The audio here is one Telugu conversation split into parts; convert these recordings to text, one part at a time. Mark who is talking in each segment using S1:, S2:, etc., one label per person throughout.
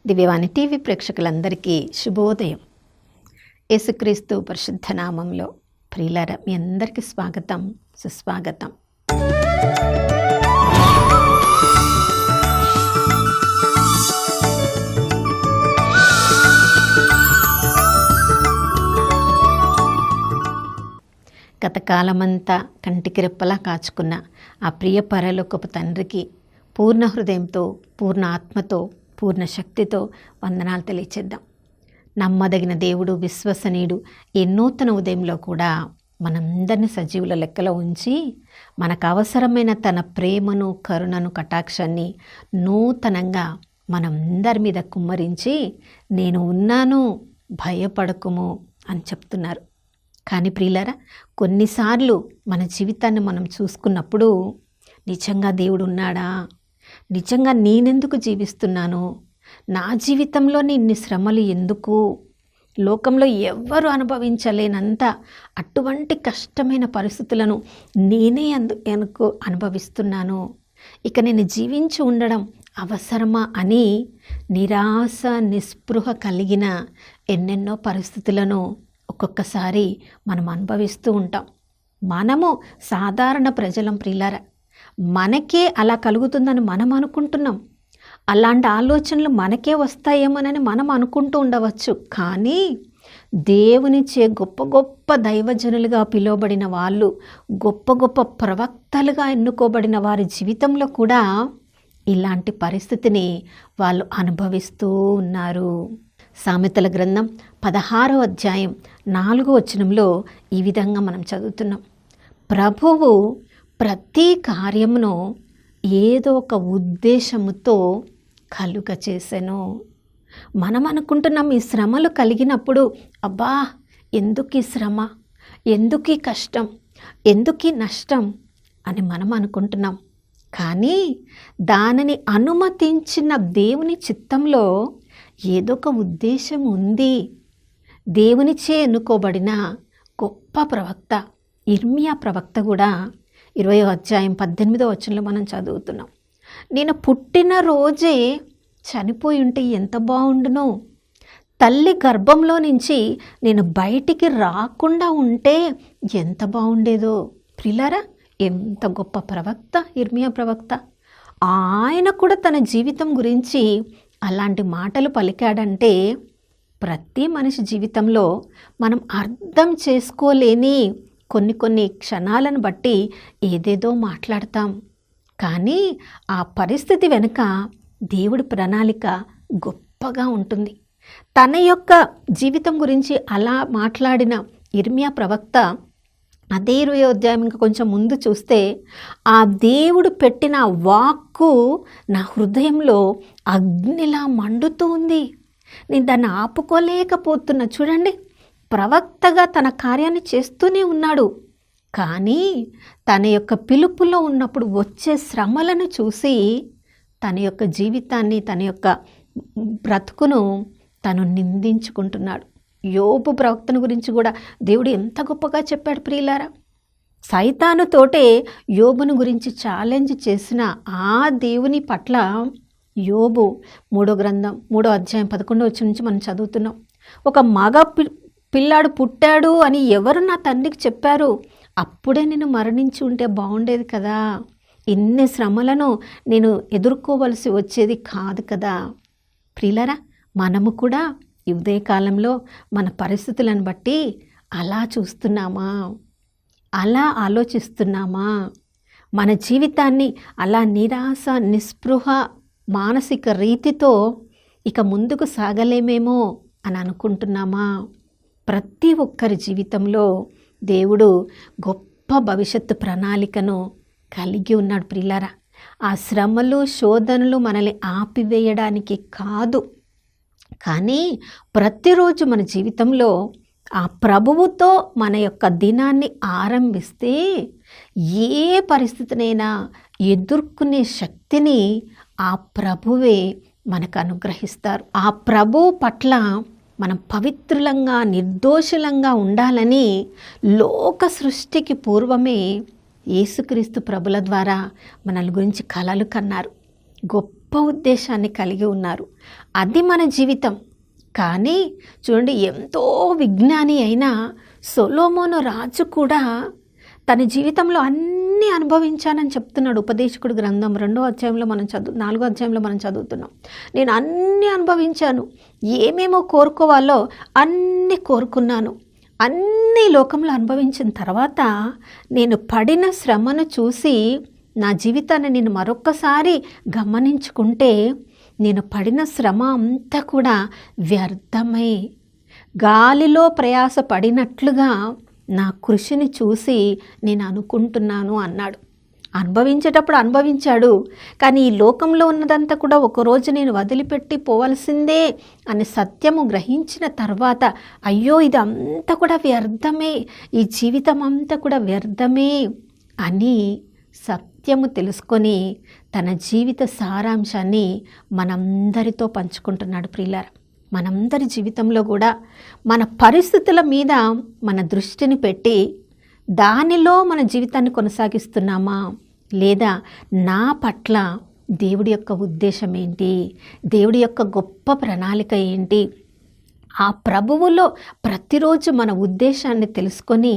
S1: దివ్యవాణి టీవీ ప్రేక్షకులందరికీ శుభోదయం. యేసుక్రీస్తు పరిశుద్ధ నామంలో ప్రియులారా, మీ అందరికీ స్వాగతం, సుస్వాగతం. గతకాలమంతా కంటికి రెప్పలా కాచుకున్న ఆ ప్రియ పరలోకపు తండ్రికి పూర్ణ హృదయంతో, పూర్ణ ఆత్మతో, పూర్ణ శక్తితో వందనాలు తెలియచేద్దాం. నమ్మదగిన దేవుడు, విశ్వసనీయుడు ఈ నూతన ఉదయంలో కూడా మనందరినీ సజీవుల లెక్కలో ఉంచి మనకు అవసరమైన తన ప్రేమను, కరుణను, కటాక్షాన్ని నూతనంగా మనందరి మీద కుమ్మరించి నేను ఉన్నాను, భయపడకుము అని చెప్తున్నారు. కానీ ప్రియులారా, కొన్నిసార్లు మన జీవితాన్ని మనం చూసుకున్నప్పుడు నిజంగా దేవుడు ఉన్నాడా, నిజంగా నేనెందుకు జీవిస్తున్నాను, నా జీవితంలో ఇన్ని శ్రమలు ఎందుకు, లోకంలో ఎవ్వరు అనుభవించలేనంత అటువంటి కష్టమైన పరిస్థితులను నేనే ఎందుకు అనుభవిస్తున్నాను, ఇక నేను జీవించి ఉండడం అవసరమా అని నిరాశ, నిస్పృహ కలిగిన ఎన్నెన్నో పరిస్థితులను ఒక్కొక్కసారి మనం అనుభవిస్తూ ఉంటాం. మనము సాధారణ ప్రజలం ప్రియులారా, మనకే అలా కలుగుతుందని మనం అనుకుంటున్నాం. అలాంటి ఆలోచనలు మనకే వస్తాయేమోనని మనం అనుకుంటూ ఉండవచ్చు. కానీ దేవునిచే గొప్ప గొప్ప దైవజనులుగా పిలువబడిన వాళ్ళు, గొప్ప గొప్ప ప్రవక్తలుగా ఎన్నుకోబడిన వారి జీవితంలో కూడా ఇలాంటి పరిస్థితిని వాళ్ళు అనుభవిస్తూ ఉన్నారు. సామెతల గ్రంథం 16వ అధ్యాయం 4వ వచనంలో ఈ విధంగా మనం చదువుతున్నాం. ప్రభువు ప్రతి కార్యమును ఏదో ఒక ఉద్దేశముతో కలుగ చేసెను. మనం అనుకుంటున్నాం ఈ శ్రమలు కలిగినప్పుడు, అబ్బా ఎందుకు ఈ శ్రమ, ఎందుకు ఈ కష్టం, ఎందుకు ఈ నష్టం అని మనం అనుకుంటున్నాం. కానీ దానిని అనుమతించిన దేవుని చిత్తంలో ఏదో ఒక ఉద్దేశం ఉంది. దేవునిచే ఎన్నుకోబడిన గొప్ప ప్రవక్త ఇర్మియా ప్రవక్త కూడా 20వ అధ్యాయం 18వ వచనంలో మనం చదువుతున్నాం. నేను పుట్టిన రోజే చనిపోయి ఉంటే ఎంత బాగుండునో, తల్లి గర్భంలో నుంచి నేను బయటికి రాకుండా ఉంటే ఎంత బాగుండేదో. ప్రియులారా, ఎంత గొప్ప ప్రవక్త ఇర్మియా ప్రవక్త. ఆయన కూడా తన జీవితం గురించి అలాంటి మాటలు పలికాడంటే ప్రతి మనిషి జీవితంలో మనం అర్థం చేసుకోలేని కొన్ని క్షణాలను బట్టి ఏదేదో మాట్లాడతాం. కానీ ఆ పరిస్థితి వెనుక దేవుడి ప్రణాళిక గొప్పగా ఉంటుంది. తన యొక్క జీవితం గురించి అలా మాట్లాడిన ఇర్మియా ప్రవక్త అదే 20వ అధ్యాయం ఇంకా కొంచెం ముందు చూస్తే, ఆ దేవుడు పెట్టిన వాక్కు నా హృదయంలో అగ్నిలా మండుతూ ఉంది, నేను దాన్ని ఆపుకోలేకపోతున్నా. చూడండి, ప్రవక్తగా తన కార్యాన్ని చేస్తూనే ఉన్నాడు. కానీ తన యొక్క పిలుపులో ఉన్నప్పుడు వచ్చే శ్రమలను చూసి తన యొక్క జీవితాన్ని, తన యొక్క బ్రతుకును తను నిందించుకుంటున్నాడు. యోబు ప్రవక్తను గురించి కూడా దేవుడు ఎంత గొప్పగా చెప్పాడు ప్రియులారా. సైతానుతోటే యోబును గురించి ఛాలెంజ్ చేసిన ఆ దేవుని పట్ల యోబు 3వ అధ్యాయం 11వ వచనం నుంచి మనం చదువుతున్నాం. ఒక మగ పిల్లాడు పుట్టాడు అని ఎవరు నా తండ్రికి చెప్పారు, అప్పుడే నేను మరణించి ఉంటే బాగుండేది కదా, ఇన్ని శ్రమలను నేను ఎదుర్కోవలసి వచ్చేది కాదు కదా. ప్రియులారా, మనము కూడా ఈ ఉదయకాలంలో మన పరిస్థితులను బట్టి అలా చూస్తున్నామా, అలా ఆలోచిస్తున్నామా, మన జీవితాన్ని అలా నిరాశ, నిస్పృహ, మానసిక రీతితో ఇక ముందుకు సాగలేమేమో అని అనుకుంటున్నామా? ప్రతి ఒక్కరి జీవితంలో దేవుడు గొప్ప భవిష్యత్తు ప్రణాళికను కలిగి ఉన్నాడు ప్రియులారా. ఆ శ్రమలు, శోధనలు మనల్ని ఆపివేయడానికి కాదు, కానీ ప్రతిరోజు మన జీవితంలో ఆ ప్రభువుతో మన యొక్క దినాన్ని ఆరంభిస్తే ఏ పరిస్థితినైనా ఎదుర్కొనే శక్తిని ఆ ప్రభువే మనకు అనుగ్రహిస్తారు. ఆ ప్రభువు పట్ల మనం పవిత్రులంగా, నిర్దోషులంగా ఉండాలని లోక సృష్టికి పూర్వమే యేసుక్రీస్తు ప్రభుల ద్వారా మనల గురించి కలలు కన్నారు. గొప్ప ఉద్దేశాన్ని కలిగి ఉన్నారు. అది మన జీవితం. కానీ చూడండి, ఎంతో విజ్ఞాని అయిన సొలొమోను రాజు కూడా తన జీవితంలో అన్నీ అనుభవించానని చెప్తున్నాడు. ఉపదేశకుడు గ్రంథం 2వ అధ్యాయంలో 4వ అధ్యాయంలో మనం చదువుతున్నాం. నేను అన్నీ అనుభవించాను, ఏమేమో కోరుకోవాలో అన్నీ కోరుకున్నాను. అన్నీ లోకంలో అనుభవించిన తర్వాత నేను పడిన శ్రమను చూసి నా జీవితాన్ని నేను మరొక్కసారి గమనించుకుంటే, నేను పడిన శ్రమ అంతా కూడా వ్యర్థమై గాలిలో ప్రయాస పడినట్లుగా నా కృషిని చూసి నేను అనుకుంటున్నాను అన్నాడు. అనుభవించేటప్పుడు అనుభవించాడు, కానీ ఈ లోకంలో ఉన్నదంతా కూడా ఒకరోజు నేను వదిలిపెట్టి పోవలసిందే అనే సత్యము గ్రహించిన తర్వాత, అయ్యో ఇది అంతా కూడా వ్యర్థమే, ఈ జీవితం అంతా కూడా వ్యర్థమే అని సత్యము తెలుసుకొని తన జీవిత సారాంశాన్ని మనందరితో పంచుకుంటున్నాడు. ప్రియులారా, మనందరి జీవితంలో కూడా మన పరిస్థితుల మీద మన దృష్టిని పెట్టి దానిలో మన జీవితాన్ని కొనసాగిస్తున్నామా, లేదా నా పట్ల దేవుడి యొక్క ఉద్దేశం ఏంటి, దేవుడి యొక్క గొప్ప ప్రణాళిక ఏంటి, ఆ ప్రభువులో ప్రతిరోజు మన ఉద్దేశాన్ని తెలుసుకొని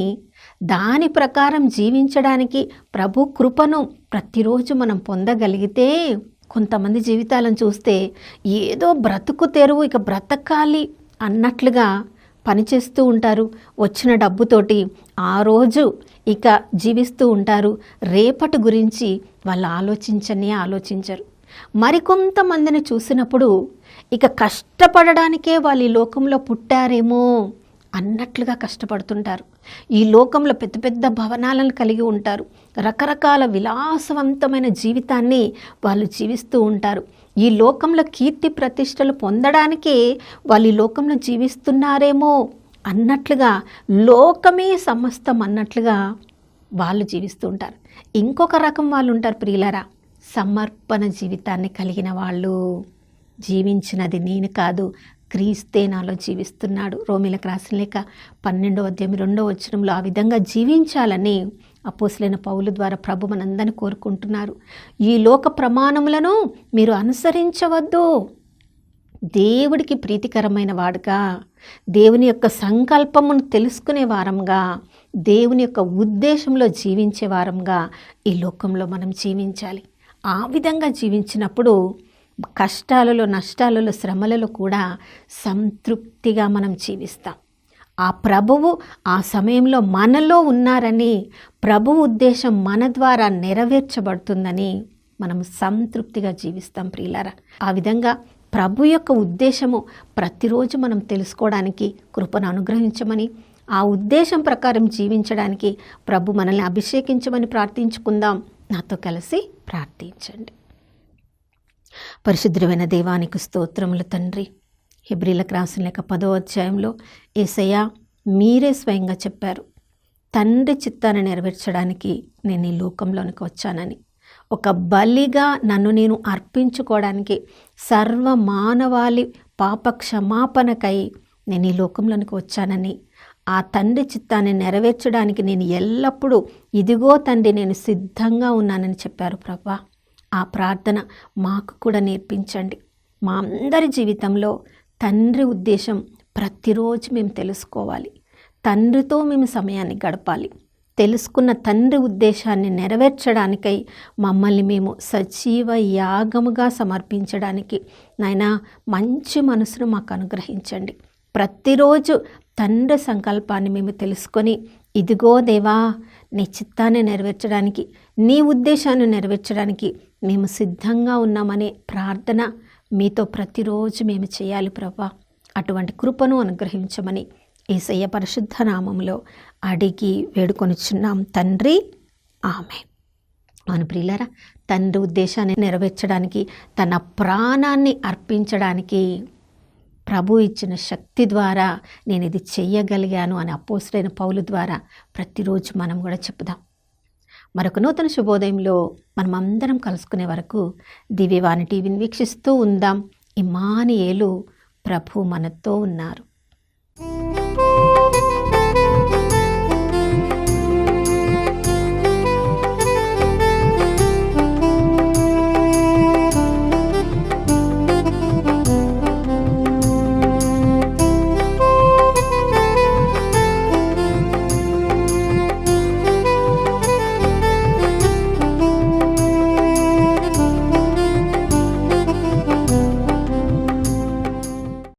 S1: దాని ప్రకారం జీవించడానికి ప్రభు కృపను ప్రతిరోజు మనం పొందగలిగితే, కొంతమంది జీవితాలను చూస్తే ఏదో బ్రతుకు తెరువు, ఇక బ్రతకాలి అన్నట్లుగా పనిచేస్తూ ఉంటారు. వచ్చిన డబ్బుతోటి ఆ రోజు ఇక జీవిస్తూ ఉంటారు. రేపటి గురించి వాళ్ళు ఆలోచించరు. మరికొంతమందిని చూసినప్పుడు ఇక కష్టపడడానికే వాళ్ళు ఈ లోకంలో పుట్టారేమో అన్నట్లుగా కష్టపడుతుంటారు. ఈ లోకంలో పెద్ద పెద్ద భవనాలను కలిగి ఉంటారు. రకరకాల విలాసవంతమైన జీవితాన్ని వాళ్ళు జీవిస్తూ ఉంటారు. ఈ లోకంలో కీర్తి ప్రతిష్టలు పొందడానికే వాళ్ళు ఈ లోకంలో జీవిస్తున్నారేమో అన్నట్లుగా, లోకమే సమస్తం అన్నట్లుగా వాళ్ళు జీవిస్తూ ఉంటారు. ఇంకొక రకం వాళ్ళు ఉంటారు ప్రియులారా, సమర్పణ జీవితాన్ని కలిగిన వాళ్ళు. జీవించినది నేను కాదు, క్రీస్తే నాలో జీవిస్తున్నాడు. రోమీలకు రాసిన లేఖ 12వ అధ్యాయం 2వ వచనంలో ఆ విధంగా జీవించాలని అపోస్తలుడైన పౌలు ద్వారా ప్రభు మనందరినీ కోరుకుంటున్నారు. ఈ లోక ప్రమాణములను మీరు అనుసరించవద్దు, దేవుడికి ప్రీతికరమైన వాడుగా, దేవుని యొక్క సంకల్పమును తెలుసుకునే వారంగా, దేవుని యొక్క ఉద్దేశంలో జీవించే వారంగా ఈ లోకంలో మనం జీవించాలి. ఆ విధంగా జీవించినప్పుడు కష్టాలలో, నష్టాలలో, శ్రమలలో కూడా సంతృప్తిగా మనం జీవిస్తాం. ఆ ప్రభువు ఆ సమయంలో మనలో ఉన్నారని, ప్రభు ఉద్దేశం మన ద్వారా నెరవేర్చబడుతుందని మనం సంతృప్తిగా జీవిస్తాం ప్రియులారా. ఆ విధంగా ప్రభు యొక్క ఉద్దేశము ప్రతిరోజు మనం తెలుసుకోవడానికి కృపను అనుగ్రహించమని, ఆ ఉద్దేశం ప్రకారం జీవించడానికి ప్రభు మనల్ని అభిషేకించమని ప్రార్థించుకుందాం. నాతో కలిసి ప్రార్థించండి. పరిశుద్ధమైన దేవానికి స్తోత్రములు తండ్రి. హెబ్రీలకు రాసిన లేఖ 10వ అధ్యాయంలో యేసయ్యా మీరే స్వయంగా చెప్పారు, తండ్రి చిత్తాన్ని నెరవేర్చడానికి నేను ఈ లోకంలోనికి వచ్చానని. ఒక బలిగా నన్ను నేను అర్పించుకోవడానికి, సర్వ మానవాళి పాప క్షమాపణకై నేను ఈ లోకంలోనికి వచ్చానని, ఆ తండ్రి చిత్తాన్ని నెరవేర్చడానికి నేను ఎల్లప్పుడూ ఇదిగో తండ్రి నేను సిద్ధంగా ఉన్నానని చెప్పారు ప్రభా. ఆ ప్రార్థన మాకు కూడా నేర్పించండి. మా అందరి జీవితంలో తండ్రి ఉద్దేశం ప్రతిరోజు మేము తెలుసుకోవాలి. తండ్రితో మేము సమయాన్ని గడపాలి. తెలుసుకున్న తండ్రి ఉద్దేశాన్ని నెరవేర్చడానికై మమ్మల్ని మేము సజీవ యాగముగా సమర్పించడానికి నాయనా మంచి మనసును మాకు అనుగ్రహించండి. ప్రతిరోజు తండ్రి సంకల్పాన్ని మేము తెలుసుకొని, ఇదిగో దేవా నీ చిత్తాన్ని నెరవేర్చడానికి, నీ ఉద్దేశాన్ని నెరవేర్చడానికి మేము సిద్ధంగా ఉన్నామనే ప్రార్థన మీతో ప్రతిరోజు మేము చేయాలి ప్రభా. అటువంటి కృపను అనుగ్రహించమని యేసయ్య పరిశుద్ధ నామములో అడిగి వేడుకొనిచున్నాం తండ్రి, ఆమేన్. మన ప్రియులారా, తండ్రి ఉద్దేశాన్ని నెరవేర్చడానికి, తన ప్రాణాన్ని అర్పించడానికి ప్రభు ఇచ్చిన శక్తి ద్వారా నేను ఇది చెయ్యగలిగాను అని అపోస్తలుడైన పౌలు ద్వారా ప్రతిరోజు మనం కూడా చెప్పుదాం. మరొక నూతన శుభోదయంలో మనం అందరం కలుసుకునే వరకు దివ్యవాణి టీవీని వీక్షిస్తూ ఉందాం. ఇమ్మానుయేలు ప్రభు మనతో ఉన్నారు.